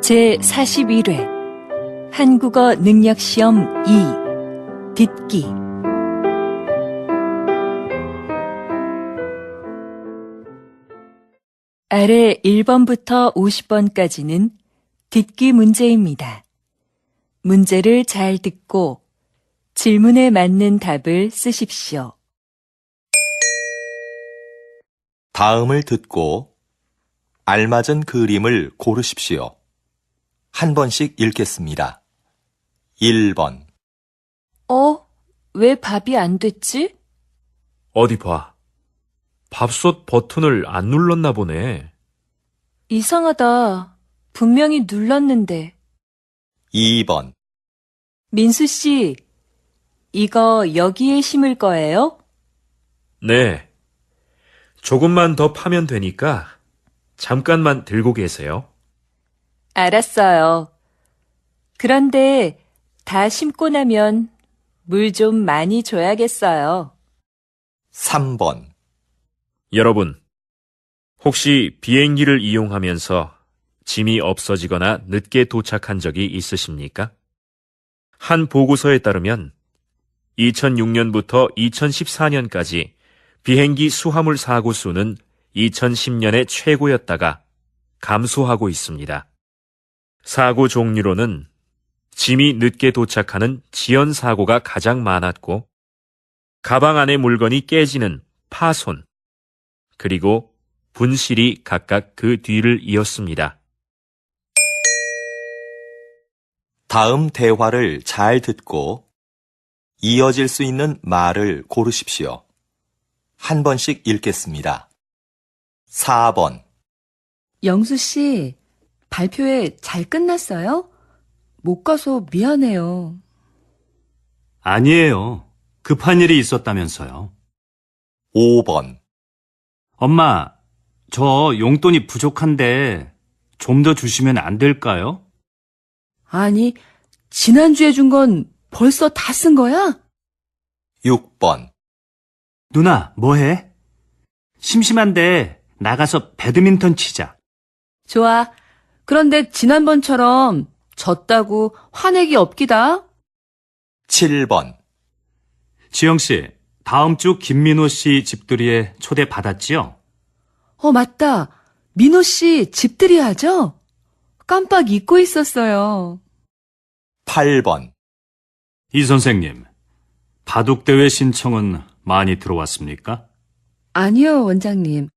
제41회 한국어 능력시험 2 듣기 아래 1번부터 50번까지는 듣기 문제입니다. 문제를 잘 듣고 질문에 맞는 답을 쓰십시오. 다음을 듣고 알맞은 그림을 고르십시오. 한 번씩 읽겠습니다. 1번. 왜 밥이 안 됐지? 어디 봐. 밥솥 버튼을 안 눌렀나 보네. 이상하다. 분명히 눌렀는데. 2번. 민수 씨, 이거 여기에 심을 거예요? 네. 조금만 더 파면 되니까 잠깐만 들고 계세요. 알았어요. 그런데 다 심고 나면 물 좀 많이 줘야겠어요. 3번. 여러분, 혹시 비행기를 이용하면서 짐이 없어지거나 늦게 도착한 적이 있으십니까? 한 보고서에 따르면 2006년부터 2014년까지 비행기 수화물 사고 수는 2010년에 최고였다가 감소하고 있습니다. 사고 종류로는 짐이 늦게 도착하는 지연 사고가 가장 많았고, 가방 안의 물건이 깨지는 파손, 그리고 분실이 각각 그 뒤를 이었습니다. 다음 대화를 잘 듣고 이어질 수 있는 말을 고르십시오. 한 번씩 읽겠습니다. 4번. 영수 씨, 발표회 잘 끝났어요? 못 가서 미안해요. 아니에요. 급한 일이 있었다면서요. 5번. 엄마, 저 용돈이 부족한데 좀 더 주시면 안 될까요? 아니, 지난주에 준 건 벌써 다 쓴 거야? 6번. 누나, 뭐해? 심심한데 나가서 배드민턴 치자. 좋아. 그런데 지난번처럼 졌다고 화내기 없기다. 7번. 지영씨, 다음 주 김민호 씨 집들이에 초대 받았지요? 맞다. 민호 씨 집들이 하죠? 깜빡 잊고 있었어요. 8번. 이 선생님, 바둑대회 신청은 많이 들어왔습니까? 아니요, 원장님.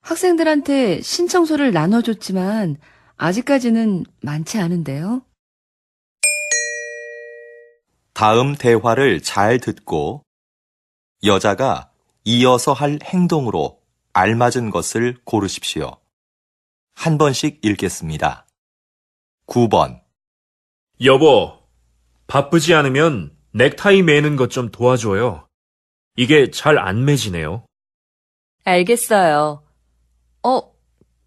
학생들한테 신청서를 나눠줬지만 아직까지는 많지 않은데요. 다음 대화를 잘 듣고 여자가 이어서 할 행동으로 알맞은 것을 고르십시오. 한 번씩 읽겠습니다. 9번. 여보, 바쁘지 않으면 넥타이 매는 것 좀 도와줘요. 이게 잘 안 매지네요. 알겠어요.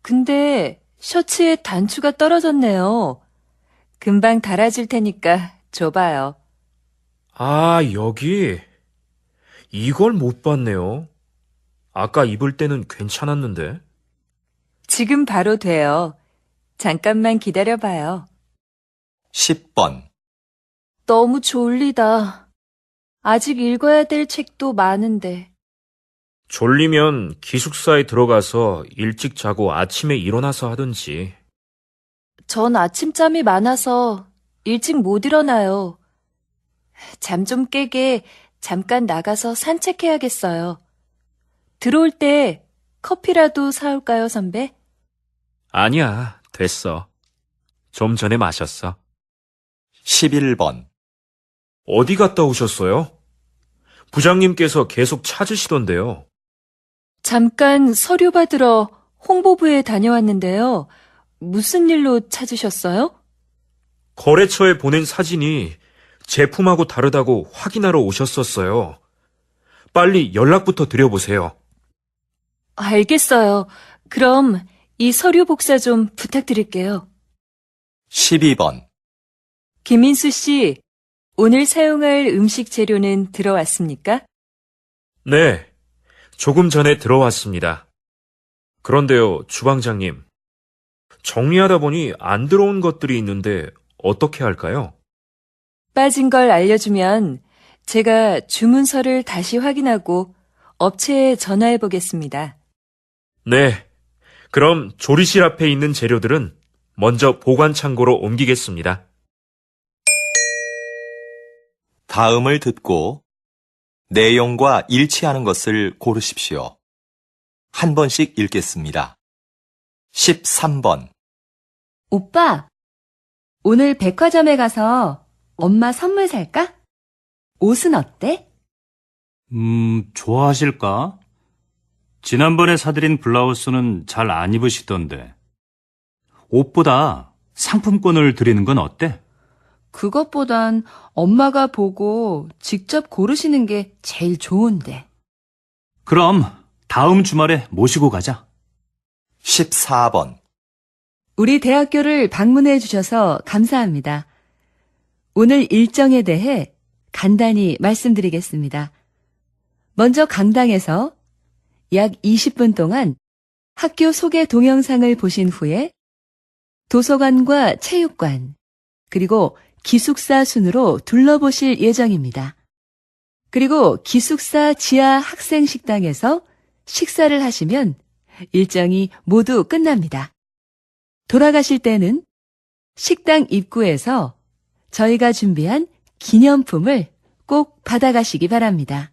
근데 셔츠에 단추가 떨어졌네요. 금방 달아줄 테니까 줘봐요. 여기. 이걸 못 봤네요. 아까 입을 때는 괜찮았는데. 지금 바로 돼요. 잠깐만 기다려봐요. 10번. 너무 졸리다. 아직 읽어야 될 책도 많은데. 졸리면 기숙사에 들어가서 일찍 자고 아침에 일어나서 하든지. 전 아침잠이 많아서 일찍 못 일어나요. 잠 좀 깨게 잠깐 나가서 산책해야겠어요. 들어올 때 커피라도 사올까요, 선배? 아니야, 됐어. 좀 전에 마셨어. 11번. 어디 갔다 오셨어요? 부장님께서 계속 찾으시던데요. 잠깐 서류 받으러 홍보부에 다녀왔는데요. 무슨 일로 찾으셨어요? 거래처에 보낸 사진이 제품하고 다르다고 확인하러 오셨었어요. 빨리 연락부터 드려보세요. 알겠어요. 그럼 이 서류 복사 좀 부탁드릴게요. 12번. 김민수 씨, 오늘 사용할 음식 재료는 들어왔습니까? 네, 조금 전에 들어왔습니다. 그런데요, 주방장님. 정리하다 보니 안 들어온 것들이 있는데 어떻게 할까요? 빠진 걸 알려주면 제가 주문서를 다시 확인하고 업체에 전화해 보겠습니다. 네. 그럼 조리실 앞에 있는 재료들은 먼저 보관 창고로 옮기겠습니다. 다음을 듣고 내용과 일치하는 것을 고르십시오. 한 번씩 읽겠습니다. 13번. 오빠, 오늘 백화점에 가서 엄마 선물 살까? 옷은 어때? 좋아하실까? 지난번에 사드린 블라우스는 잘 안 입으시던데. 옷보다 상품권을 드리는 건 어때? 그것보단 엄마가 보고 직접 고르시는 게 제일 좋은데. 그럼 다음 주말에 모시고 가자. 14번. 우리 대학교를 방문해 주셔서 감사합니다. 오늘 일정에 대해 간단히 말씀드리겠습니다. 먼저 강당에서 약 20분 동안 학교 소개 동영상을 보신 후에 도서관과 체육관, 그리고 기숙사 순으로 둘러보실 예정입니다. 그리고 기숙사 지하 학생 식당에서 식사를 하시면 일정이 모두 끝납니다. 돌아가실 때는 식당 입구에서 저희가 준비한 기념품을 꼭 받아가시기 바랍니다.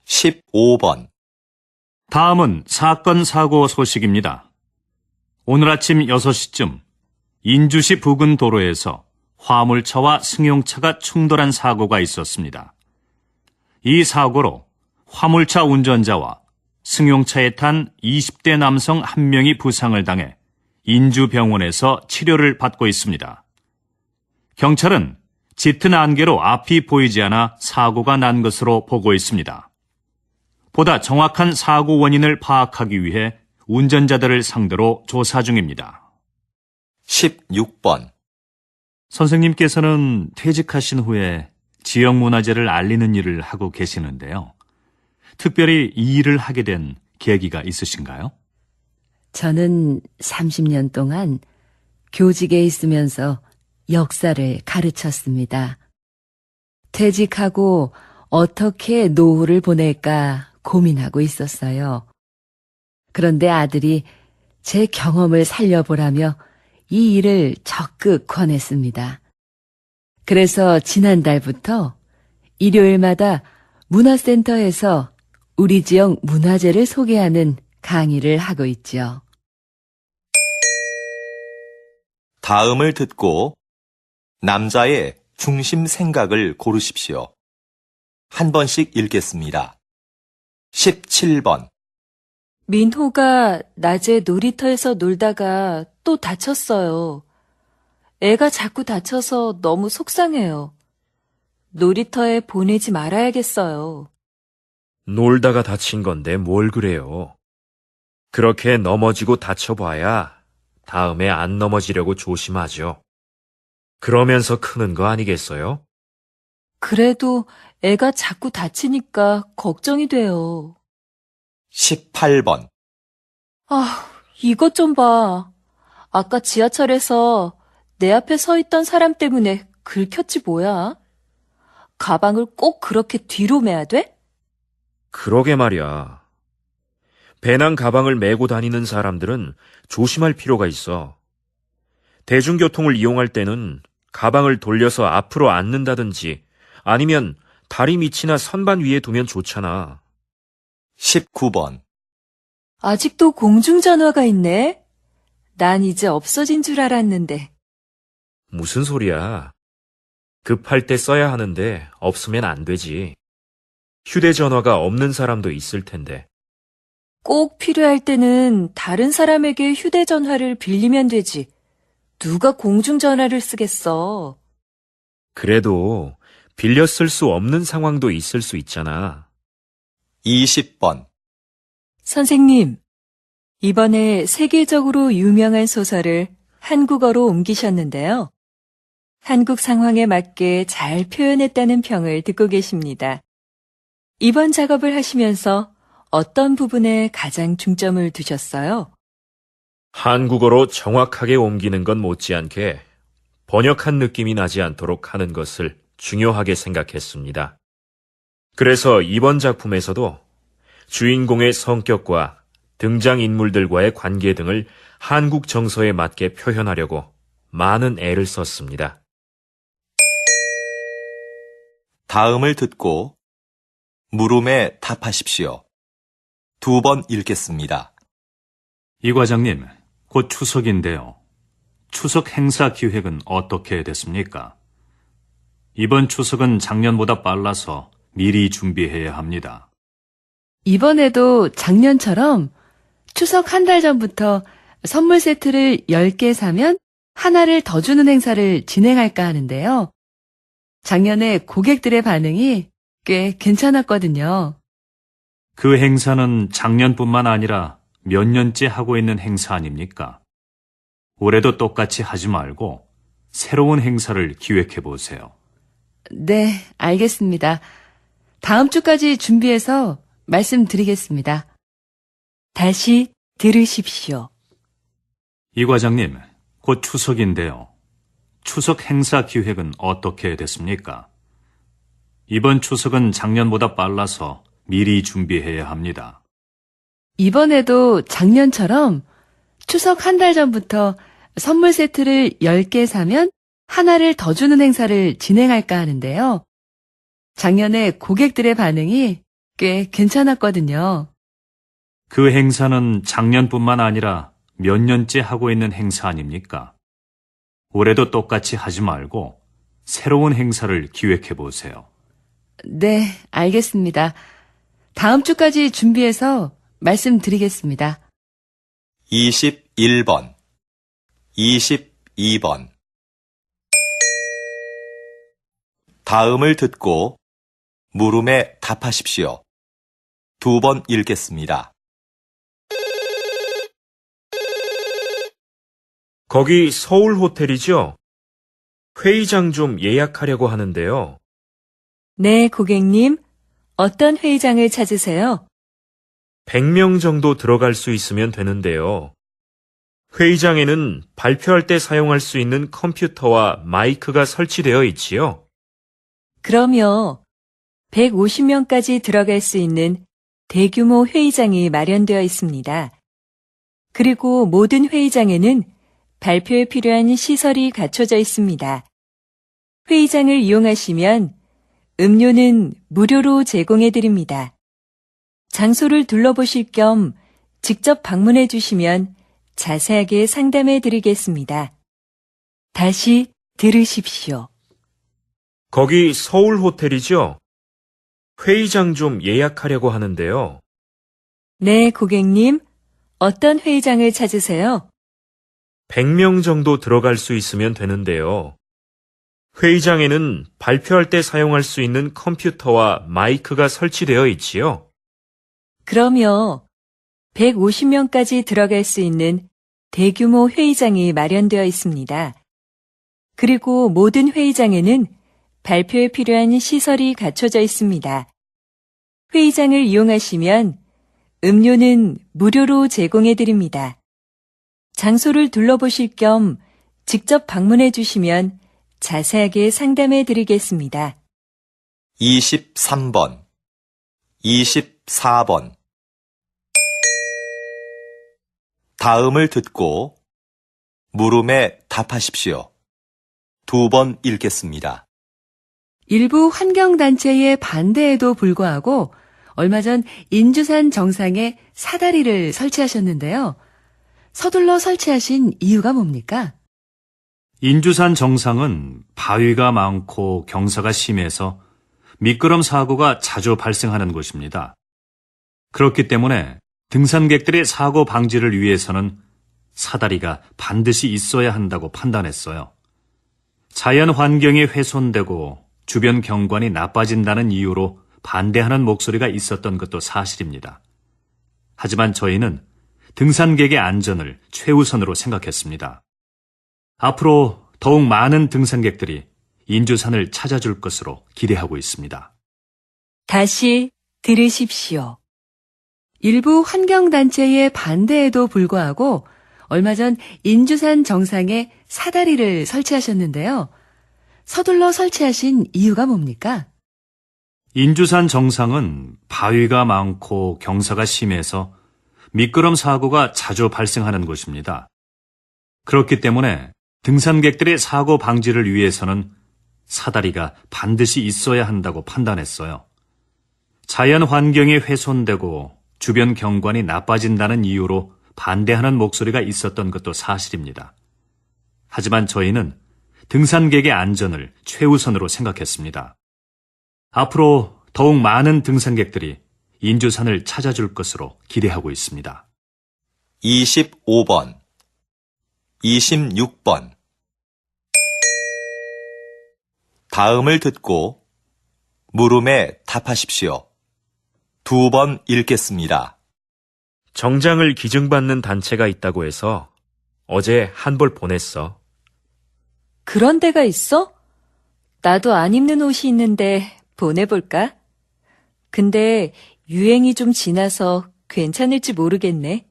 15번. 다음은 사건 사고 소식입니다. 오늘 아침 6시쯤 인주시 부근 도로에서 화물차와 승용차가 충돌한 사고가 있었습니다. 이 사고로 화물차 운전자와 승용차에 탄 20대 남성 1명이 부상을 당해 인주병원에서 치료를 받고 있습니다. 경찰은 짙은 안개로 앞이 보이지 않아 사고가 난 것으로 보고 있습니다. 보다 정확한 사고 원인을 파악하기 위해 운전자들을 상대로 조사 중입니다. 16번. 선생님께서는 퇴직하신 후에 지역문화재를 알리는 일을 하고 계시는데요. 특별히 이 일을 하게 된 계기가 있으신가요? 저는 30년 동안 교직에 있으면서 역사를 가르쳤습니다. 퇴직하고 어떻게 노후를 보낼까 고민하고 있었어요. 그런데 아들이 제 경험을 살려보라며 이 일을 적극 권했습니다. 그래서 지난달부터 일요일마다 문화센터에서 우리 지역 문화재를 소개하는 강의를 하고 있죠. 다음을 듣고 남자의 중심 생각을 고르십시오. 한 번씩 읽겠습니다. 17번. 민호가 낮에 놀이터에서 놀다가 또 다쳤어요. 애가 자꾸 다쳐서 너무 속상해요. 놀이터에 보내지 말아야겠어요. 놀다가 다친 건데 뭘 그래요. 그렇게 넘어지고 다쳐봐야 다음에 안 넘어지려고 조심하죠. 그러면서 크는 거 아니겠어요? 그래도 애가 자꾸 다치니까 걱정이 돼요. 18번. 아, 이것 좀 봐. 아까 지하철에서 내 앞에 서 있던 사람 때문에 긁혔지 뭐야? 가방을 꼭 그렇게 뒤로 매야 돼? 그러게 말이야. 배낭 가방을 메고 다니는 사람들은 조심할 필요가 있어. 대중교통을 이용할 때는 가방을 돌려서 앞으로 앉는다든지 아니면 다리 밑이나 선반 위에 두면 좋잖아. 19번. 아직도 공중전화가 있네? 난 이제 없어진 줄 알았는데. 무슨 소리야. 급할 때 써야 하는데 없으면 안 되지. 휴대전화가 없는 사람도 있을 텐데. 꼭 필요할 때는 다른 사람에게 휴대전화를 빌리면 되지. 누가 공중전화를 쓰겠어. 그래도 빌려 쓸 수 없는 상황도 있을 수 있잖아. 20번. 선생님, 이번에 세계적으로 유명한 소설을 한국어로 옮기셨는데요. 한국 상황에 맞게 잘 표현했다는 평을 듣고 계십니다. 이번 작업을 하시면서 어떤 부분에 가장 중점을 두셨어요? 한국어로 정확하게 옮기는 건 못지않게 번역한 느낌이 나지 않도록 하는 것을 중요하게 생각했습니다. 그래서 이번 작품에서도 주인공의 성격과 등장인물들과의 관계 등을 한국 정서에 맞게 표현하려고 많은 애를 썼습니다. 다음을 듣고 물음에 답하십시오. 2번 읽겠습니다. 이 과장님, 곧 추석인데요. 추석 행사 기획은 어떻게 됐습니까? 이번 추석은 작년보다 빨라서 미리 준비해야 합니다. 이번에도 작년처럼 추석 한 달 전부터 선물 세트를 10개 사면 하나를 더 주는 행사를 진행할까 하는데요. 작년에 고객들의 반응이 꽤 괜찮았거든요. 그 행사는 작년뿐만 아니라 몇 년째 하고 있는 행사 아닙니까? 올해도 똑같이 하지 말고 새로운 행사를 기획해 보세요. 네, 알겠습니다. 다음 주까지 준비해서 말씀드리겠습니다. 다시 들으십시오. 이 과장님, 곧 추석인데요. 추석 행사 기획은 어떻게 됐습니까? 이번 추석은 작년보다 빨라서 미리 준비해야 합니다. 이번에도 작년처럼 추석 한 달 전부터 선물 세트를 10개 사면 하나를 더 주는 행사를 진행할까 하는데요. 작년에 고객들의 반응이 꽤 괜찮았거든요. 그 행사는 작년뿐만 아니라 몇 년째 하고 있는 행사 아닙니까? 올해도 똑같이 하지 말고 새로운 행사를 기획해 보세요. 네, 알겠습니다. 다음 주까지 준비해서 말씀드리겠습니다. 21번, 22번. 다음을 듣고 물음에 답하십시오. 2번 읽겠습니다. 거기 서울 호텔이죠? 회의장 좀 예약하려고 하는데요. 네, 고객님. 어떤 회의장을 찾으세요? 100명 정도 들어갈 수 있으면 되는데요. 회의장에는 발표할 때 사용할 수 있는 컴퓨터와 마이크가 설치되어 있지요. 그럼요. 150명까지 들어갈 수 있는 대규모 회의장이 마련되어 있습니다. 그리고 모든 회의장에는 발표에 필요한 시설이 갖춰져 있습니다. 회의장을 이용하시면 음료는 무료로 제공해 드립니다. 장소를 둘러보실 겸 직접 방문해 주시면 자세하게 상담해 드리겠습니다. 다시 들으십시오. 거기 서울 호텔이죠? 회의장 좀 예약하려고 하는데요. 네, 고객님. 어떤 회의장을 찾으세요? 100명 정도 들어갈 수 있으면 되는데요. 회의장에는 발표할 때 사용할 수 있는 컴퓨터와 마이크가 설치되어 있지요. 그럼요. 150명까지 들어갈 수 있는 대규모 회의장이 마련되어 있습니다. 그리고 모든 회의장에는 발표에 필요한 시설이 갖춰져 있습니다. 회의장을 이용하시면 음료는 무료로 제공해 드립니다. 장소를 둘러보실 겸 직접 방문해 주시면 자세하게 상담해 드리겠습니다. 23번, 24번. 다음을 듣고 물음에 답하십시오. 2번 읽겠습니다. 일부 환경단체의 반대에도 불구하고 얼마 전 인주산 정상에 사다리를 설치하셨는데요. 서둘러 설치하신 이유가 뭡니까? 인주산 정상은 바위가 많고 경사가 심해서 미끄럼 사고가 자주 발생하는 곳입니다. 그렇기 때문에 등산객들의 사고 방지를 위해서는 사다리가 반드시 있어야 한다고 판단했어요. 자연 환경이 훼손되고 주변 경관이 나빠진다는 이유로 반대하는 목소리가 있었던 것도 사실입니다. 하지만 저희는 등산객의 안전을 최우선으로 생각했습니다. 앞으로 더욱 많은 등산객들이 인주산을 찾아줄 것으로 기대하고 있습니다. 다시 들으십시오. 일부 환경단체의 반대에도 불구하고 얼마 전 인주산 정상에 사다리를 설치하셨는데요. 서둘러 설치하신 이유가 뭡니까? 인주산 정상은 바위가 많고 경사가 심해서 미끄럼 사고가 자주 발생하는 곳입니다. 그렇기 때문에 등산객들의 사고 방지를 위해서는 사다리가 반드시 있어야 한다고 판단했어요. 자연 환경이 훼손되고 주변 경관이 나빠진다는 이유로 반대하는 목소리가 있었던 것도 사실입니다. 하지만 저희는 등산객의 안전을 최우선으로 생각했습니다. 앞으로 더욱 많은 등산객들이 인주산을 찾아줄 것으로 기대하고 있습니다. 25번, 26번. 다음을 듣고 물음에 답하십시오. 2번 읽겠습니다. 정장을 기증받는 단체가 있다고 해서 어제 한 벌 보냈어. 그런 데가 있어? 나도 안 입는 옷이 있는데 보내볼까? 근데 유행이 좀 지나서 괜찮을지 모르겠네.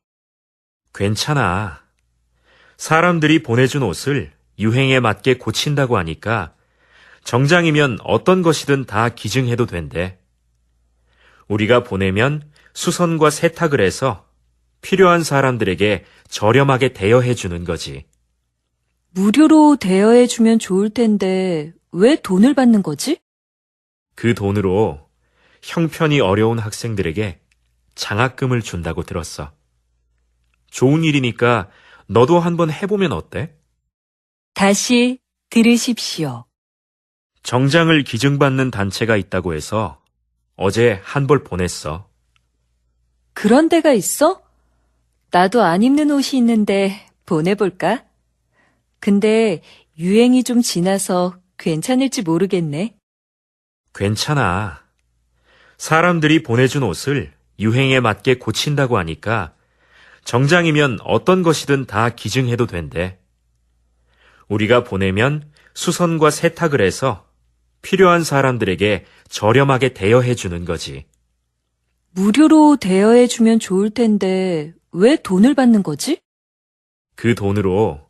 괜찮아. 사람들이 보내준 옷을 유행에 맞게 고친다고 하니까 정장이면 어떤 것이든 다 기증해도 된대. 우리가 보내면 수선과 세탁을 해서 필요한 사람들에게 저렴하게 대여해 주는 거지. 무료로 대여해주면 좋을 텐데 왜 돈을 받는 거지? 그 돈으로 형편이 어려운 학생들에게 장학금을 준다고 들었어. 좋은 일이니까 너도 한번 해보면 어때? 다시 들으십시오. 정장을 기증받는 단체가 있다고 해서 어제 한 벌 보냈어. 그런 데가 있어? 나도 안 입는 옷이 있는데 보내볼까? 근데 유행이 좀 지나서 괜찮을지 모르겠네. 괜찮아. 사람들이 보내준 옷을 유행에 맞게 고친다고 하니까 정장이면 어떤 것이든 다 기증해도 된대. 우리가 보내면 수선과 세탁을 해서 필요한 사람들에게 저렴하게 대여해 주는 거지. 무료로 대여해주면 좋을 텐데 왜 돈을 받는 거지? 그 돈으로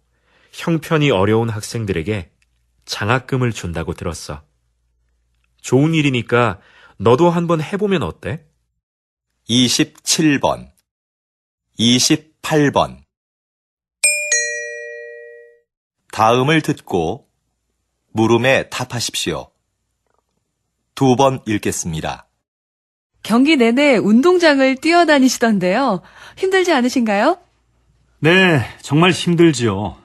형편이 어려운 학생들에게 장학금을 준다고 들었어. 좋은 일이니까 너도 한번 해보면 어때? 27번, 28번. 다음을 듣고 물음에 답하십시오. 2번 읽겠습니다. 경기 내내 운동장을 뛰어다니시던데요. 힘들지 않으신가요? 네, 정말 힘들지요.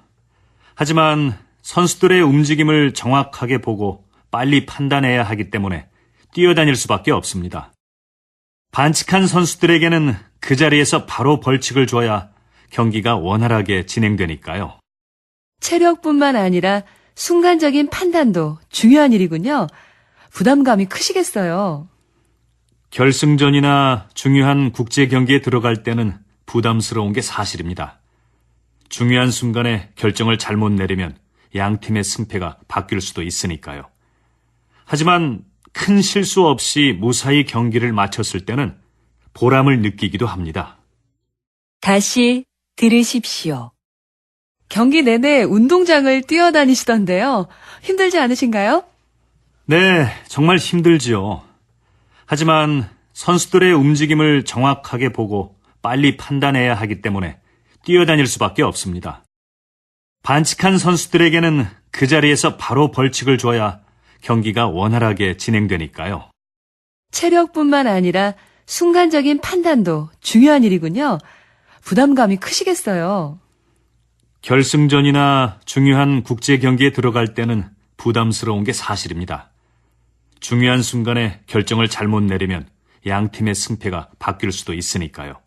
하지만 선수들의 움직임을 정확하게 보고 빨리 판단해야 하기 때문에 뛰어다닐 수밖에 없습니다. 반칙한 선수들에게는 그 자리에서 바로 벌칙을 줘야 경기가 원활하게 진행되니까요. 체력뿐만 아니라 순간적인 판단도 중요한 일이군요. 부담감이 크시겠어요. 결승전이나 중요한 국제 경기에 들어갈 때는 부담스러운 게 사실입니다. 중요한 순간에 결정을 잘못 내리면 양 팀의 승패가 바뀔 수도 있으니까요. 하지만 큰 실수 없이 무사히 경기를 마쳤을 때는 보람을 느끼기도 합니다. 다시 들으십시오. 경기 내내 운동장을 뛰어다니시던데요. 힘들지 않으신가요? 네, 정말 힘들지요. 하지만 선수들의 움직임을 정확하게 보고 빨리 판단해야 하기 때문에 뛰어다닐 수밖에 없습니다. 반칙한 선수들에게는 그 자리에서 바로 벌칙을 줘야 경기가 원활하게 진행되니까요. 체력뿐만 아니라 순간적인 판단도 중요한 일이군요. 부담감이 크시겠어요. 결승전이나 중요한 국제 경기에 들어갈 때는 부담스러운 게 사실입니다. 중요한 순간에 결정을 잘못 내리면 양 팀의 승패가 바뀔 수도 있으니까요.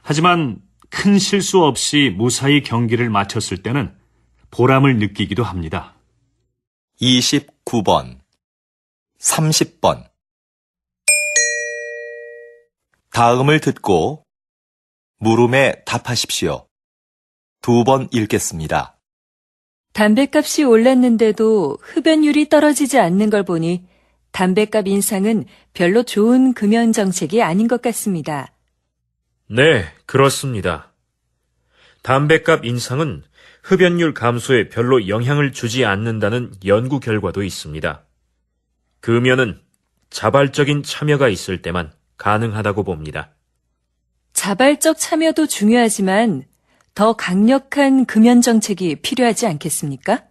하지만 큰 실수 없이 무사히 경기를 마쳤을 때는 보람을 느끼기도 합니다. 29번, 30번. 다음을 듣고 물음에 답하십시오. 2번 읽겠습니다. 담뱃값이 올랐는데도 흡연율이 떨어지지 않는 걸 보니 담뱃값 인상은 별로 좋은 금연 정책이 아닌 것 같습니다. 네, 그렇습니다. 담뱃값 인상은 흡연율 감소에 별로 영향을 주지 않는다는 연구 결과도 있습니다. 금연은 자발적인 참여가 있을 때만 가능하다고 봅니다. 자발적 참여도 중요하지만 더 강력한 금연 정책이 필요하지 않겠습니까?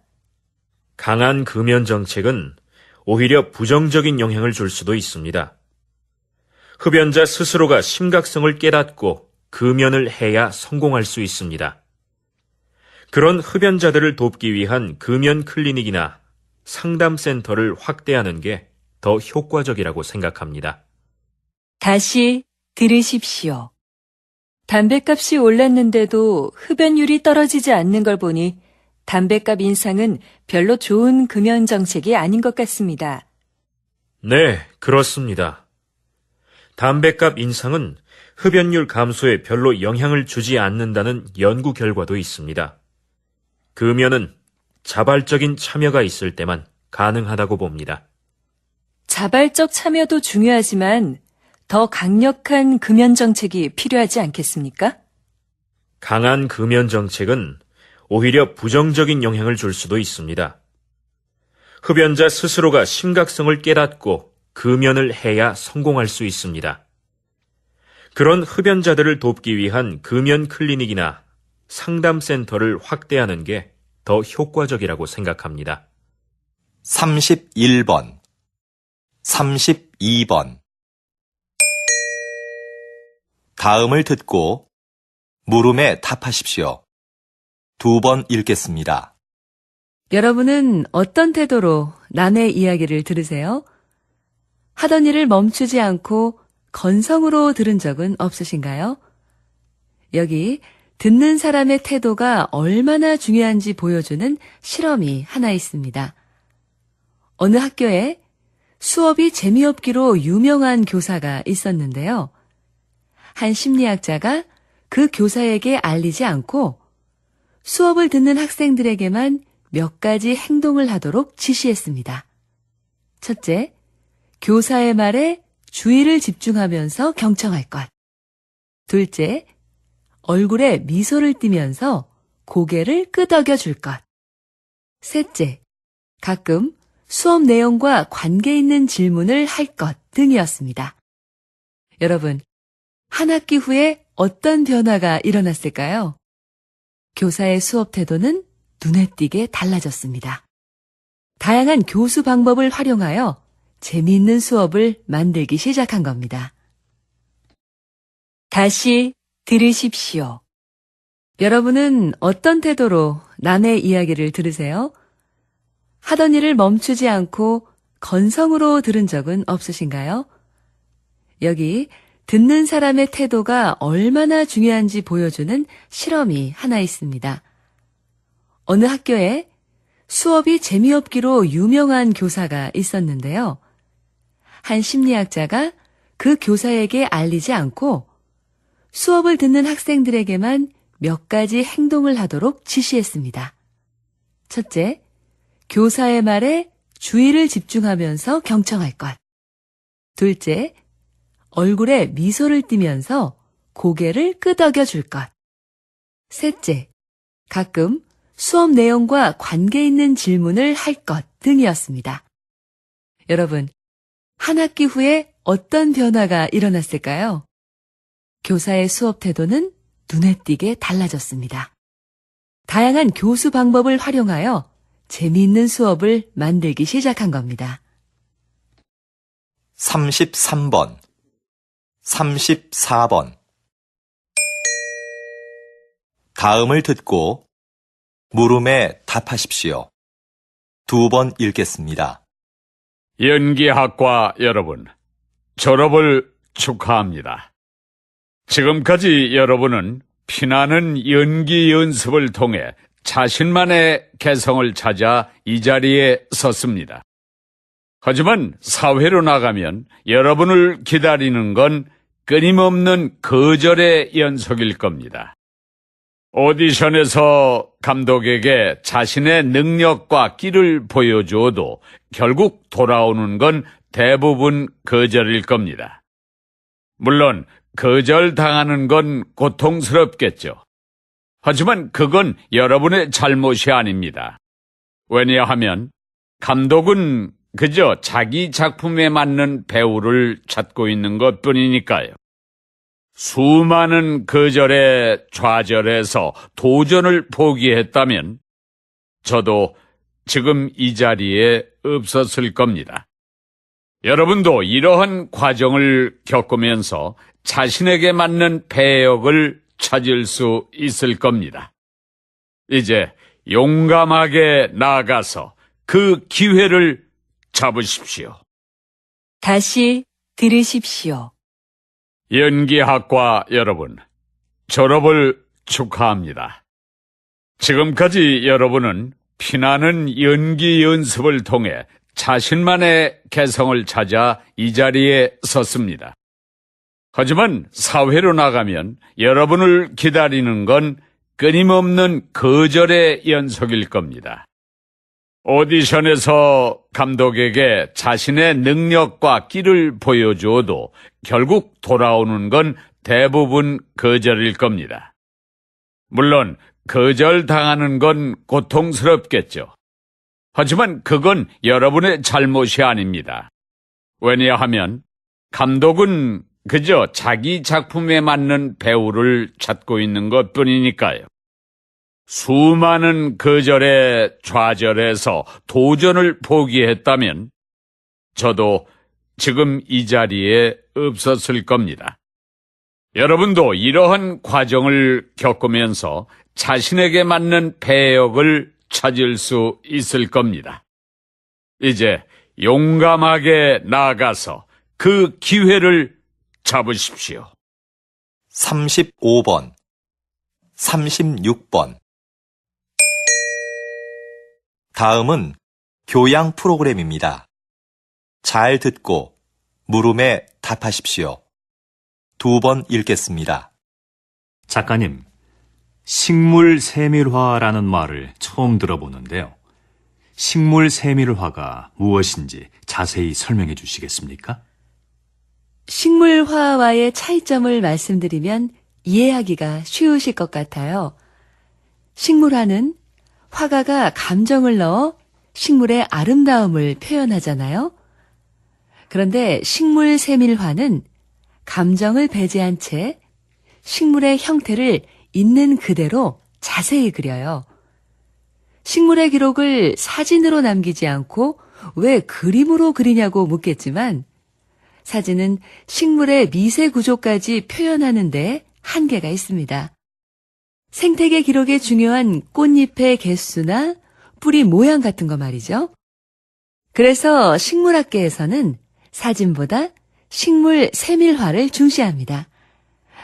강한 금연 정책은 오히려 부정적인 영향을 줄 수도 있습니다. 흡연자 스스로가 심각성을 깨닫고 금연을 해야 성공할 수 있습니다. 그런 흡연자들을 돕기 위한 금연 클리닉이나 상담센터를 확대하는 게 더 효과적이라고 생각합니다. 다시 들으십시오. 담뱃값이 올랐는데도 흡연율이 떨어지지 않는 걸 보니 담뱃값 인상은 별로 좋은 금연 정책이 아닌 것 같습니다. 네, 그렇습니다. 담뱃값 인상은 흡연율 감소에 별로 영향을 주지 않는다는 연구 결과도 있습니다. 금연은 자발적인 참여가 있을 때만 가능하다고 봅니다. 자발적 참여도 중요하지만 더 강력한 금연 정책이 필요하지 않겠습니까? 강한 금연 정책은 오히려 부정적인 영향을 줄 수도 있습니다. 흡연자 스스로가 심각성을 깨닫고 금연을 해야 성공할 수 있습니다. 그런 흡연자들을 돕기 위한 금연 클리닉이나 상담센터를 확대하는 게 더 효과적이라고 생각합니다. 31번, 32번. 다음을 듣고 물음에 답하십시오. 2번 읽겠습니다. 여러분은 어떤 태도로 남의 이야기를 들으세요? 하던 일을 멈추지 않고 건성으로 들은 적은 없으신가요? 여기 듣는 사람의 태도가 얼마나 중요한지 보여주는 실험이 하나 있습니다. 어느 학교에 수업이 재미없기로 유명한 교사가 있었는데요. 한 심리학자가 그 교사에게 알리지 않고 수업을 듣는 학생들에게만 몇 가지 행동을 하도록 지시했습니다. 첫째, 교사의 말에 주의를 집중하면서 경청할 것. 둘째, 얼굴에 미소를 띠면서 고개를 끄덕여 줄 것. 셋째, 가끔 수업 내용과 관계 있는 질문을 할 것 등이었습니다. 여러분, 한 학기 후에 어떤 변화가 일어났을까요? 교사의 수업 태도는 눈에 띄게 달라졌습니다. 다양한 교수 방법을 활용하여 재미있는 수업을 만들기 시작한 겁니다. 다시 들으십시오. 여러분은 어떤 태도로 남의 이야기를 들으세요? 하던 일을 멈추지 않고 건성으로 들은 적은 없으신가요? 여기 듣는 사람의 태도가 얼마나 중요한지 보여주는 실험이 하나 있습니다. 어느 학교에 수업이 재미없기로 유명한 교사가 있었는데요. 한 심리학자가 그 교사에게 알리지 않고 수업을 듣는 학생들에게만 몇 가지 행동을 하도록 지시했습니다. 첫째, 교사의 말에 주의를 집중하면서 경청할 것. 둘째, 얼굴에 미소를 띠면서 고개를 끄덕여 줄 것. 셋째, 가끔 수업 내용과 관계 있는 질문을 할 것 등이었습니다. 여러분, 한 학기 후에 어떤 변화가 일어났을까요? 교사의 수업 태도는 눈에 띄게 달라졌습니다. 다양한 교수 방법을 활용하여 재미있는 수업을 만들기 시작한 겁니다. 33번, 34번. 다음을 듣고 물음에 답하십시오. 2번 읽겠습니다. 연기학과 여러분, 졸업을 축하합니다. 지금까지 여러분은 피나는 연기 연습을 통해 자신만의 개성을 찾아 이 자리에 섰습니다. 하지만 사회로 나가면 여러분을 기다리는 건 끊임없는 거절의 연속일 겁니다. 오디션에서 감독에게 자신의 능력과 끼를 보여줘도 결국 돌아오는 건 대부분 거절일 겁니다. 물론 거절당하는 건 고통스럽겠죠. 하지만 그건 여러분의 잘못이 아닙니다. 왜냐하면 감독은 그저 자기 작품에 맞는 배우를 찾고 있는 것뿐이니까요. 수많은 거절에 좌절해서 도전을 포기했다면 저도 지금 이 자리에 없었을 겁니다. 여러분도 이러한 과정을 겪으면서 자신에게 맞는 배역을 찾을 수 있을 겁니다. 이제 용감하게 나아가서 그 기회를 잡으십시오. 다시 들으십시오. 연기학과 여러분, 졸업을 축하합니다. 지금까지 여러분은 피나는 연기 연습을 통해 자신만의 개성을 찾아 이 자리에 섰습니다. 하지만 사회로 나가면 여러분을 기다리는 건 끊임없는 거절의 연속일 겁니다. 오디션에서 감독에게 자신의 능력과 끼를 보여줘도 결국 돌아오는 건 대부분 거절일 겁니다. 물론 거절당하는 건 고통스럽겠죠. 하지만 그건 여러분의 잘못이 아닙니다. 왜냐하면 감독은 그저 자기 작품에 맞는 배우를 찾고 있는 것뿐이니까요. 수많은 거절에 좌절해서 도전을 포기했다면 저도 지금 이 자리에 없었을 겁니다. 여러분도 이러한 과정을 겪으면서 자신에게 맞는 배역을 찾을 수 있을 겁니다. 이제 용감하게 나아가서 그 기회를 잡으십시오. 35번, 36번. 다음은 교양 프로그램입니다. 잘 듣고 물음에 답하십시오. 2번 읽겠습니다. 작가님, 식물 세밀화라는 말을 처음 들어보는데요. 식물 세밀화가 무엇인지 자세히 설명해 주시겠습니까? 식물화와의 차이점을 말씀드리면 이해하기가 쉬우실 것 같아요. 식물화는 화가가 감정을 넣어 식물의 아름다움을 표현하잖아요. 그런데 식물 세밀화는 감정을 배제한 채 식물의 형태를 있는 그대로 자세히 그려요. 식물의 기록을 사진으로 남기지 않고 왜 그림으로 그리냐고 묻겠지만 사진은 식물의 미세 구조까지 표현하는 데 한계가 있습니다. 생태계 기록에 중요한 꽃잎의 개수나 뿌리 모양 같은 거 말이죠. 그래서 식물학계에서는 사진보다 식물 세밀화를 중시합니다.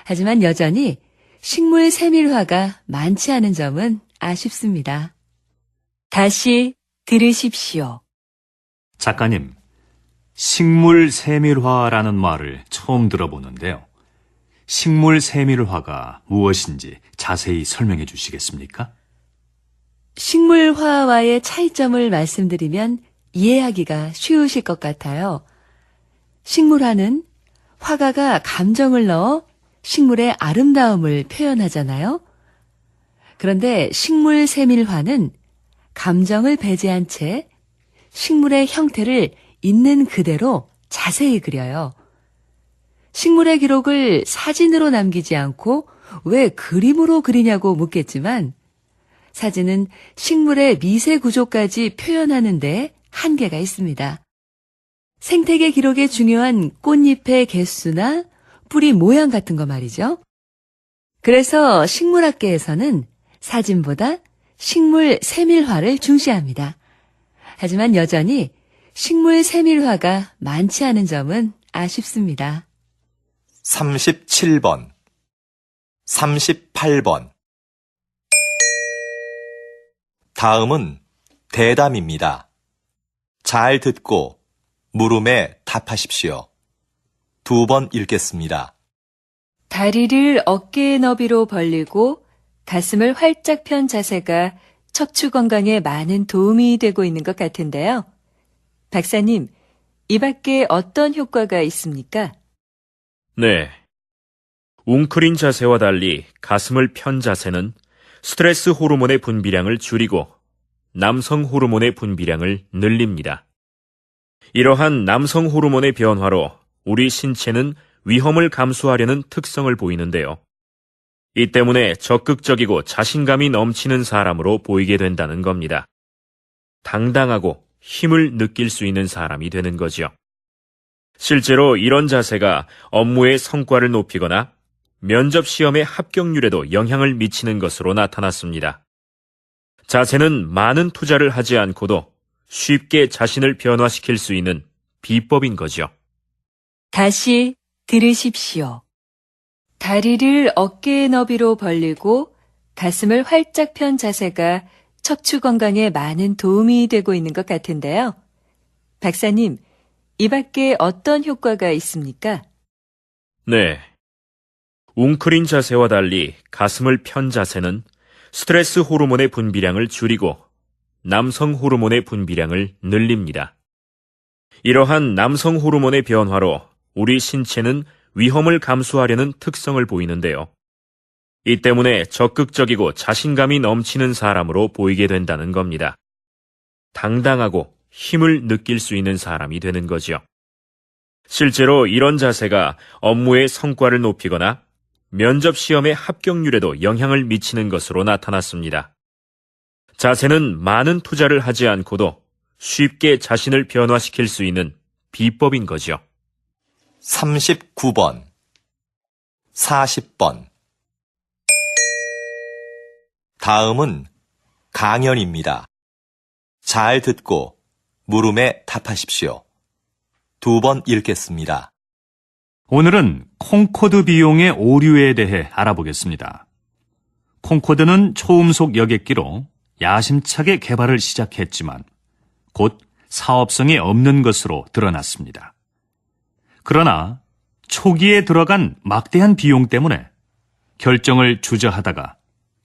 하지만 여전히 식물 세밀화가 많지 않은 점은 아쉽습니다. 다시 들으십시오. 작가님, 식물 세밀화라는 말을 처음 들어보는데요. 식물 세밀화가 무엇인지 자세히 설명해 주시겠습니까? 식물화와의 차이점을 말씀드리면 이해하기가 쉬우실 것 같아요. 식물화는 화가가 감정을 넣어 식물의 아름다움을 표현하잖아요. 그런데 식물 세밀화는 감정을 배제한 채 식물의 형태를 있는 그대로 자세히 그려요. 식물의 기록을 사진으로 남기지 않고 왜 그림으로 그리냐고 묻겠지만 사진은 식물의 미세 구조까지 표현하는 데 한계가 있습니다. 생태계 기록에 중요한 꽃잎의 개수나 뿌리 모양 같은 거 말이죠. 그래서 식물학계에서는 사진보다 식물 세밀화를 중시합니다. 하지만 여전히 식물 세밀화가 많지 않은 점은 아쉽습니다. 37번, 38번. 다음은 대담입니다. 잘 듣고 물음에 답하십시오. 2번 읽겠습니다. 다리를 어깨의 너비로 벌리고 가슴을 활짝 편 자세가 척추 건강에 많은 도움이 되고 있는 것 같은데요. 박사님, 이 밖에 어떤 효과가 있습니까? 네. 웅크린 자세와 달리 가슴을 편 자세는 스트레스 호르몬의 분비량을 줄이고 남성 호르몬의 분비량을 늘립니다. 이러한 남성 호르몬의 변화로 우리 신체는 위험을 감수하려는 특성을 보이는데요. 이 때문에 적극적이고 자신감이 넘치는 사람으로 보이게 된다는 겁니다. 당당하고 힘을 느낄 수 있는 사람이 되는 거지요. 실제로 이런 자세가 업무의 성과를 높이거나 면접 시험의 합격률에도 영향을 미치는 것으로 나타났습니다. 자세는 많은 투자를 하지 않고도 쉽게 자신을 변화시킬 수 있는 비법인 거죠. 다시 들으십시오. 다리를 어깨의 너비로 벌리고 가슴을 활짝 편 자세가 척추 건강에 많은 도움이 되고 있는 것 같은데요. 박사님, 이 밖에 어떤 효과가 있습니까? 네. 웅크린 자세와 달리 가슴을 편 자세는 스트레스 호르몬의 분비량을 줄이고 남성 호르몬의 분비량을 늘립니다. 이러한 남성 호르몬의 변화로 우리 신체는 위험을 감수하려는 특성을 보이는데요. 이 때문에 적극적이고 자신감이 넘치는 사람으로 보이게 된다는 겁니다. 당당하고 힘을 느낄 수 있는 사람이 되는 거지요. 실제로 이런 자세가 업무의 성과를 높이거나 면접 시험의 합격률에도 영향을 미치는 것으로 나타났습니다. 자세는 많은 투자를 하지 않고도 쉽게 자신을 변화시킬 수 있는 비법인 거죠. 39번, 40번. 다음은 강연입니다. 잘 듣고 물음에 답하십시오. 2번 읽겠습니다. 오늘은 콩코드 비용의 오류에 대해 알아보겠습니다. 콩코드는 초음속 여객기로 야심차게 개발을 시작했지만 곧 사업성이 없는 것으로 드러났습니다. 그러나 초기에 들어간 막대한 비용 때문에 결정을 주저하다가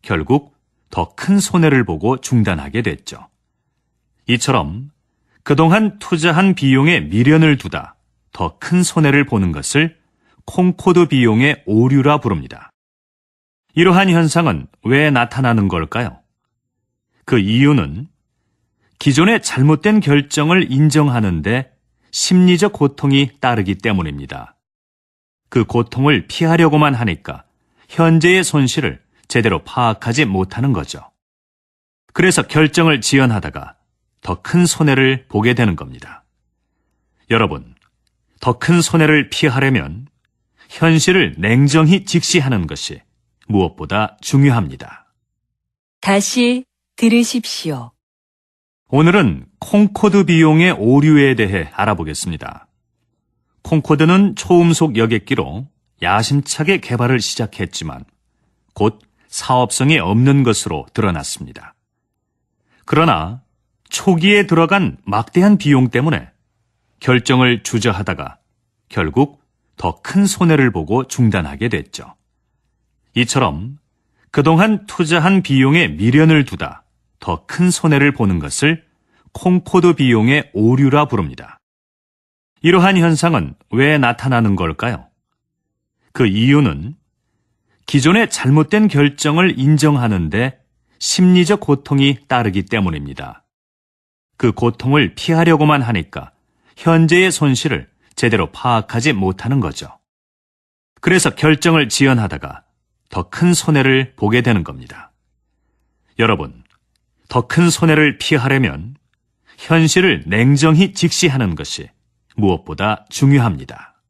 결국 더 큰 손해를 보고 중단하게 됐죠. 이처럼 그동안 투자한 비용에 미련을 두다 더 큰 손해를 보는 것을 콩코드 비용의 오류라 부릅니다. 이러한 현상은 왜 나타나는 걸까요? 그 이유는 기존의 잘못된 결정을 인정하는데 심리적 고통이 따르기 때문입니다. 그 고통을 피하려고만 하니까 현재의 손실을 제대로 파악하지 못하는 거죠. 그래서 결정을 지연하다가 더 큰 손해를 보게 되는 겁니다. 여러분, 더 큰 손해를 피하려면 현실을 냉정히 직시하는 것이 무엇보다 중요합니다. 다시 들으십시오. 오늘은 콩코드 비용의 오류에 대해 알아보겠습니다. 콩코드는 초음속 여객기로 야심차게 개발을 시작했지만 곧 사업성이 없는 것으로 드러났습니다. 그러나 초기에 들어간 막대한 비용 때문에 결정을 주저하다가 결국 더 큰 손해를 보고 중단하게 됐죠. 이처럼 그동안 투자한 비용에 미련을 두다 더 큰 손해를 보는 것을 콩코드 비용의 오류라 부릅니다. 이러한 현상은 왜 나타나는 걸까요? 그 이유는 기존의 잘못된 결정을 인정하는데 심리적 고통이 따르기 때문입니다. 그 고통을 피하려고만 하니까 현재의 손실을 제대로 파악하지 못하는 거죠. 그래서 결정을 지연하다가 더 큰 손해를 보게 되는 겁니다. 여러분, 더 큰 손해를 피하려면 현실을 냉정히 직시하는 것이 무엇보다 중요합니다.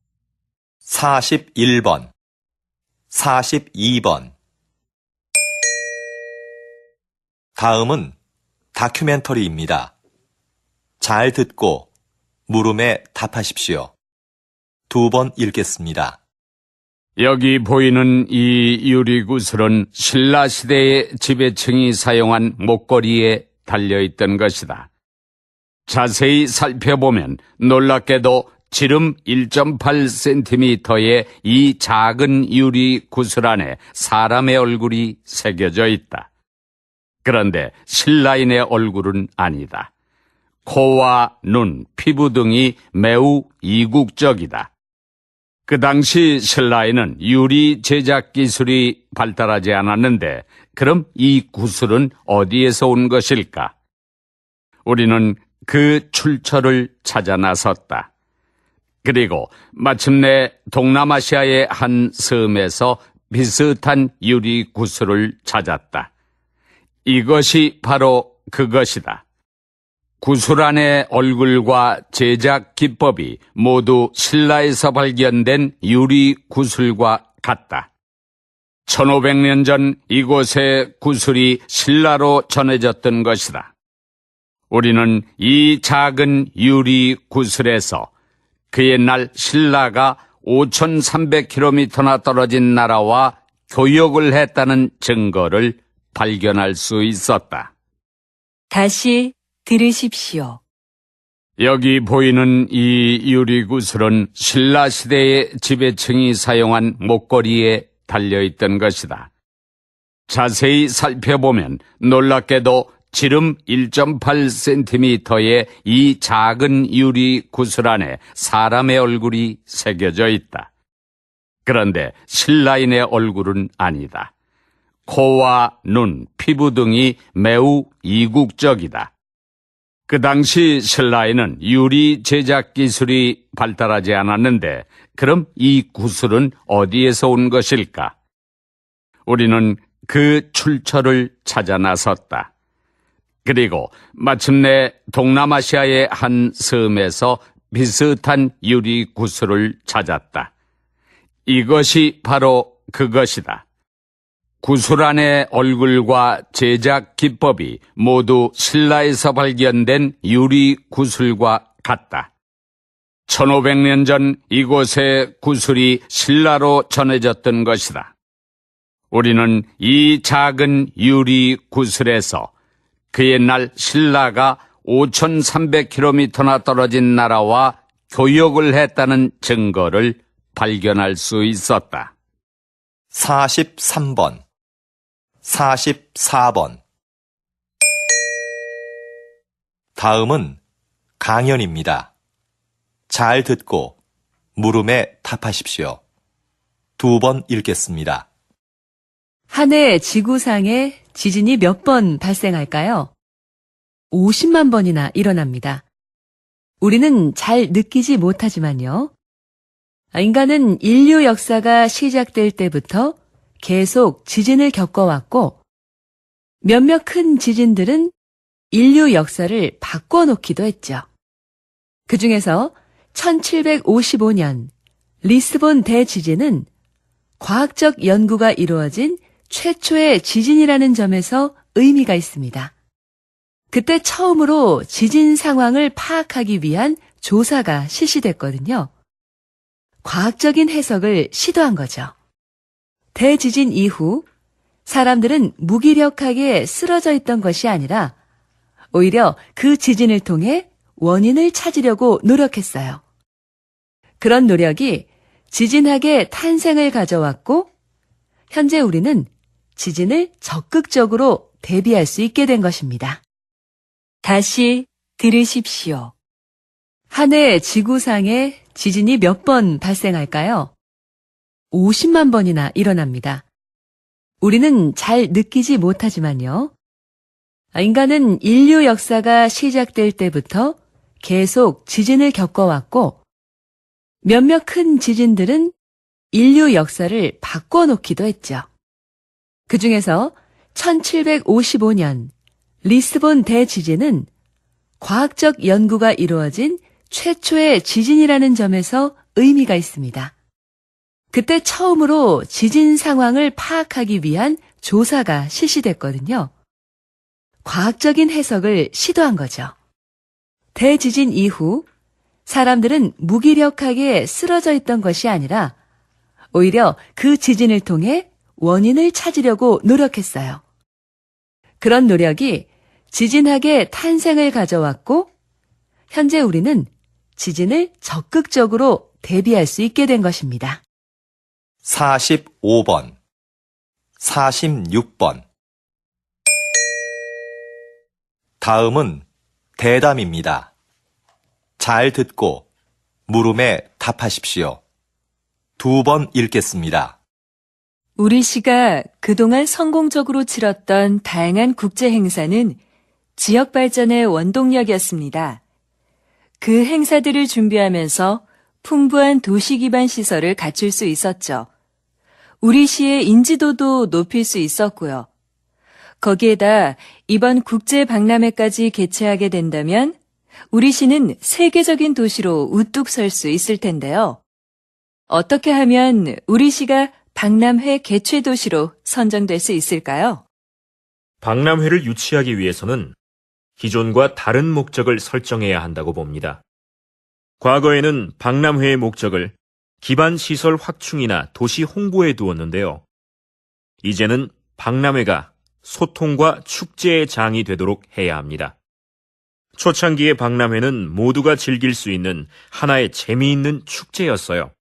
41번, 42번. 다음은 다큐멘터리입니다. 잘 듣고 물음에 답하십시오. 2번 읽겠습니다. 여기 보이는 이 유리구슬은 신라시대의 지배층이 사용한 목걸이에 달려있던 것이다. 자세히 살펴보면 놀랍게도 지름 1.8cm의 이 작은 유리구슬 안에 사람의 얼굴이 새겨져 있다. 그런데 신라인의 얼굴은 아니다. 코와 눈, 피부 등이 매우 이국적이다. 그 당시 신라에는 유리 제작 기술이 발달하지 않았는데 그럼 이 구슬은 어디에서 온 것일까? 우리는 그 출처를 찾아 나섰다. 그리고 마침내 동남아시아의 한 섬에서 비슷한 유리 구슬을 찾았다. 이것이 바로 그것이다. 구슬 안의 얼굴과 제작 기법이 모두 신라에서 발견된 유리 구슬과 같다. 1500년 전 이곳의 구슬이 신라로 전해졌던 것이다. 우리는 이 작은 유리 구슬에서 그 옛날 신라가 5300km나 떨어진 나라와 교역을 했다는 증거를 발견할 수 있었다. 다시 들으십시오. 여기 보이는 이 유리구슬은 신라시대의 지배층이 사용한 목걸이에 달려있던 것이다. 자세히 살펴보면 놀랍게도 지름 1.8cm의 이 작은 유리구슬 안에 사람의 얼굴이 새겨져 있다. 그런데 신라인의 얼굴은 아니다. 코와 눈, 피부 등이 매우 이국적이다. 그 당시 신라에는 유리 제작 기술이 발달하지 않았는데 그럼 이 구슬은 어디에서 온 것일까? 우리는 그 출처를 찾아 나섰다. 그리고 마침내 동남아시아의 한 섬에서 비슷한 유리 구슬을 찾았다. 이것이 바로 그것이다. 구슬 안의 얼굴과 제작 기법이 모두 신라에서 발견된 유리 구슬과 같다. 1500년 전 이곳의 구슬이 신라로 전해졌던 것이다. 우리는 이 작은 유리 구슬에서 그 옛날 신라가 5300km나 떨어진 나라와 교역을 했다는 증거를 발견할 수 있었다. 43번, 44번. 다음은 강연입니다. 잘 듣고 물음에 답하십시오. 2번 읽겠습니다. 한 해 지구상에 지진이 몇 번 발생할까요? 50만 번이나 일어납니다. 우리는 잘 느끼지 못하지만요. 인간은 인류 역사가 시작될 때부터 계속 지진을 겪어왔고 몇몇 큰 지진들은 인류 역사를 바꿔놓기도 했죠. 그 중에서 1755년 리스본 대지진은 과학적 연구가 이루어진 최초의 지진이라는 점에서 의미가 있습니다. 그때 처음으로 지진 상황을 파악하기 위한 조사가 실시됐거든요. 과학적인 해석을 시도한 거죠. 대지진 이후 사람들은 무기력하게 쓰러져 있던 것이 아니라 오히려 그 지진을 통해 원인을 찾으려고 노력했어요. 그런 노력이 지진학의 탄생을 가져왔고 현재 우리는 지진을 적극적으로 대비할 수 있게 된 것입니다. 다시 들으십시오. 한 해 지구상에 지진이 몇 번 발생할까요? 50만 번이나 일어납니다. 우리는 잘 느끼지 못하지만요. 인간은 인류 역사가 시작될 때부터 계속 지진을 겪어왔고 몇몇 큰 지진들은 인류 역사를 바꿔놓기도 했죠. 그 중에서 1755년 리스본 대지진은 과학적 연구가 이루어진 최초의 지진이라는 점에서 의미가 있습니다. 그때 처음으로 지진 상황을 파악하기 위한 조사가 실시됐거든요. 과학적인 해석을 시도한 거죠. 대지진 이후 사람들은 무기력하게 쓰러져 있던 것이 아니라 오히려 그 지진을 통해 원인을 찾으려고 노력했어요. 그런 노력이 지진학의 탄생을 가져왔고 현재 우리는 지진을 적극적으로 대비할 수 있게 된 것입니다. 45번, 46번. 다음은 대담입니다. 잘 듣고 물음에 답하십시오. 2번 읽겠습니다. 우리 시가 그동안 성공적으로 치렀던 다양한 국제 행사는 지역 발전의 원동력이었습니다. 그 행사들을 준비하면서 풍부한 도시 기반 시설을 갖출 수 있었죠. 우리 시의 인지도도 높일 수 있었고요. 거기에다 이번 국제 박람회까지 개최하게 된다면 우리 시는 세계적인 도시로 우뚝 설 수 있을 텐데요. 어떻게 하면 우리 시가 박람회 개최 도시로 선정될 수 있을까요? 박람회를 유치하기 위해서는 기존과 다른 목적을 설정해야 한다고 봅니다. 과거에는 박람회의 목적을 기반 시설 확충이나 도시 홍보에 두었는데요. 이제는 박람회가 소통과 축제의 장이 되도록 해야 합니다. 초창기의 박람회는 모두가 즐길 수 있는 하나의 재미있는 축제였어요.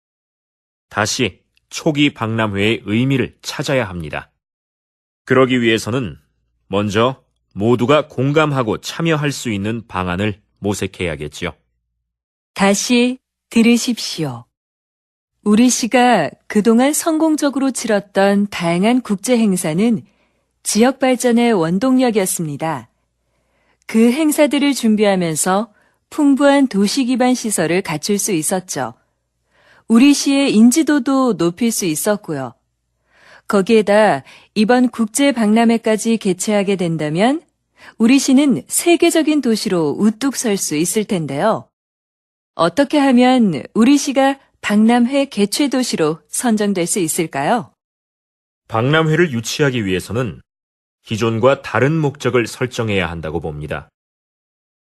다시 초기 박람회의 의미를 찾아야 합니다. 그러기 위해서는 먼저 모두가 공감하고 참여할 수 있는 방안을 모색해야겠지요. 다시 들으십시오. 우리 시가 그동안 성공적으로 치렀던 다양한 국제 행사는 지역 발전의 원동력이었습니다. 그 행사들을 준비하면서 풍부한 도시 기반 시설을 갖출 수 있었죠. 우리 시의 인지도도 높일 수 있었고요. 거기에다 이번 국제 박람회까지 개최하게 된다면 우리 시는 세계적인 도시로 우뚝 설 수 있을 텐데요. 어떻게 하면 우리 시가 박람회 개최 도시로 선정될 수 있을까요? 박람회를 유치하기 위해서는 기존과 다른 목적을 설정해야 한다고 봅니다.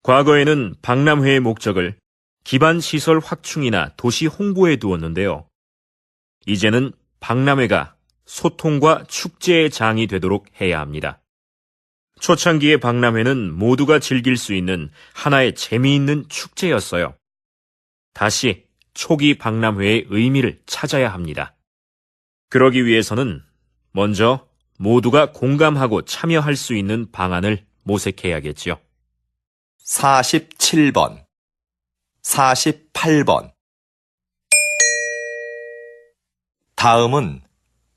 과거에는 박람회의 목적을 기반 시설 확충이나 도시 홍보에 두었는데요. 이제는 박람회가 소통과 축제의 장이 되도록 해야 합니다. 초창기의 박람회는 모두가 즐길 수 있는 하나의 재미있는 축제였어요. 다시 초기 박람회의 의미를 찾아야 합니다. 그러기 위해서는 먼저 모두가 공감하고 참여할 수 있는 방안을 모색해야겠지요. 47번, 48번. 다음은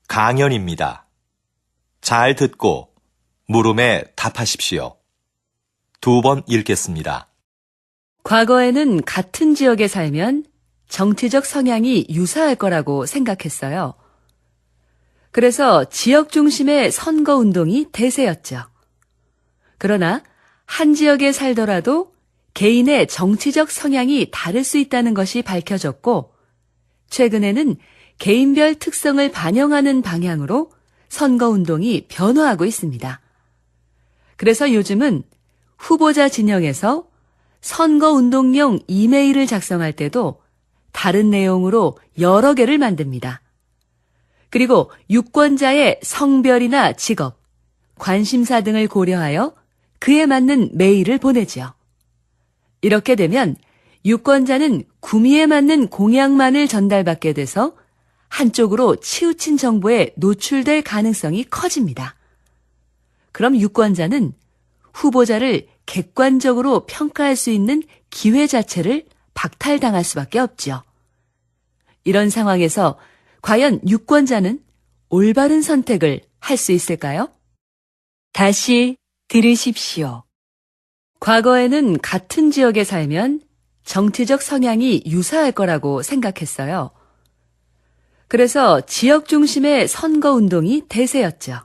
강연입니다. 잘 듣고 물음에 답하십시오. 2번 읽겠습니다. 과거에는 같은 지역에 살면 정치적 성향이 유사할 거라고 생각했어요. 그래서 지역 중심의 선거운동이 대세였죠. 그러나 한 지역에 살더라도 개인의 정치적 성향이 다를 수 있다는 것이 밝혀졌고, 최근에는 개인별 특성을 반영하는 방향으로 선거운동이 변화하고 있습니다. 그래서 요즘은 후보자 진영에서 선거운동용 이메일을 작성할 때도 다른 내용으로 여러 개를 만듭니다. 그리고 유권자의 성별이나 직업, 관심사 등을 고려하여 그에 맞는 메일을 보내지요. 이렇게 되면 유권자는 구미에 맞는 공약만을 전달받게 돼서 한쪽으로 치우친 정보에 노출될 가능성이 커집니다. 그럼 유권자는 후보자를 객관적으로 평가할 수 있는 기회 자체를 박탈당할 수밖에 없죠. 이런 상황에서 과연 유권자는 올바른 선택을 할 수 있을까요? 다시 들으십시오. 과거에는 같은 지역에 살면 정치적 성향이 유사할 거라고 생각했어요. 그래서 지역 중심의 선거운동이 대세였죠.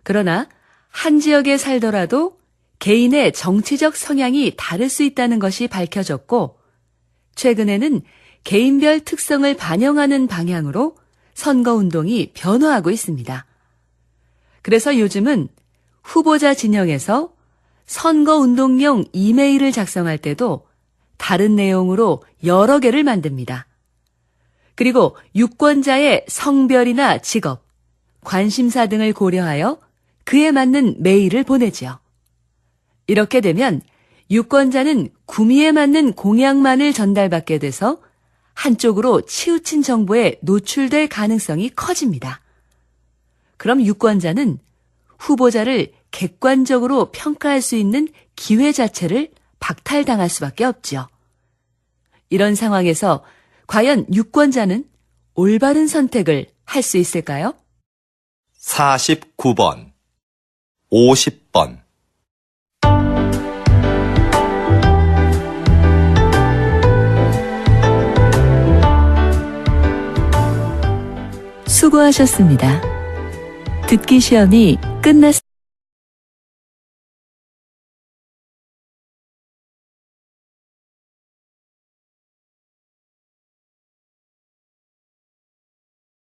그러나 한 지역에 살더라도 개인의 정치적 성향이 다를 수 있다는 것이 밝혀졌고, 최근에는 개인별 특성을 반영하는 방향으로 선거운동이 변화하고 있습니다. 그래서 요즘은 후보자 진영에서 선거운동용 이메일을 작성할 때도 다른 내용으로 여러 개를 만듭니다. 그리고 유권자의 성별이나 직업, 관심사 등을 고려하여 그에 맞는 메일을 보내지요. 이렇게 되면 유권자는 구미에 맞는 공약만을 전달받게 돼서 한쪽으로 치우친 정보에 노출될 가능성이 커집니다. 그럼 유권자는 후보자를 객관적으로 평가할 수 있는 기회 자체를 박탈당할 수밖에 없죠. 이런 상황에서 과연 유권자는 올바른 선택을 할 수 있을까요? 49번, 50번. 수고하셨습니다. 듣기 시험이 끝났습니다.